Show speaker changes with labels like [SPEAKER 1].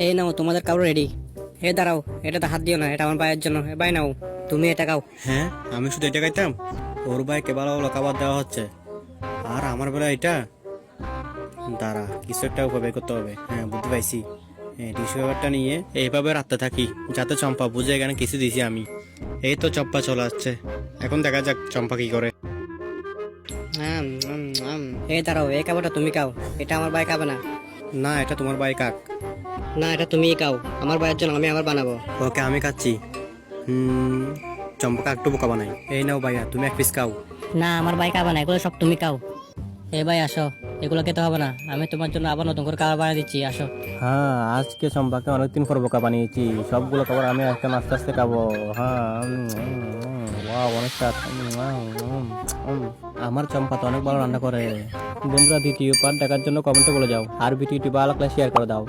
[SPEAKER 1] এই নাও তোমাদের কাপড় রেডি। হে দাঁড়াও, এটাতে হাত দিও না, এটা আমার ভাইয়ের জন্য। ভাই নাও, তুমি এটা খাও।
[SPEAKER 2] হ্যাঁ, আমি শুধু এটা খাইতাম? ওর ভাইকে ভালো ভালো খাবার দেওয়া হচ্ছে, আর আমার বেলা এটা। দাঁড়া, কিছু একটা উপায় বের করতে হবে। হ্যাঁ, বুঝতে পাইছি। টিস্যু পেপারটা নিয়ে এইভাবে রাখতে থাকি, যাতে চম্পা বুঝে এখানে কিছু দিছি আমি। এই তো চম্পা চলে আসছে, এখন দেখা যাক চম্পা কি করে।
[SPEAKER 1] এই দাঁড়াও, এই খাবারটা তুমি খাও, এটা আমার ভাই খাবে না।
[SPEAKER 2] না, এটা তোমার ভাই কাক।
[SPEAKER 1] না, এটা তুমিই খাও, আমার ভাইয়ের জন্য আমি আবার বানাবো।
[SPEAKER 2] ওকে, আমি খাচ্ছি। চম্পাকে একটু বোকা বানাই। এই নাও ভাইয়া, তুমি এক পিস খাও।
[SPEAKER 1] না, আমার ভাই খাবে না, এগুলো সব তুমি খাও। এই ভাই আসো, এগুলো খেতে হবে না, আমি তোমার জন্য আবার নতুন করে খাবার বানিয়ে দিচ্ছি, আসো।
[SPEAKER 2] হ্যাঁ, আজকে চম্পাকে অনেকদিন পর বোকা বানিয়েছি। সবগুলো খাবার আমি এখন আস্তে আস্তে খাবো। হ্যাঁ, ওয়াও, অনেক স্বাদ। আমার চম্পা তো অনেক ভালো রান্না করে। বন্ধুরা, দ্বিতীয় পার্ট দেখার জন্য কমেন্টে বলে যাও, আর ভিডিওটি ভালো লাগলে শেয়ার করে দাও।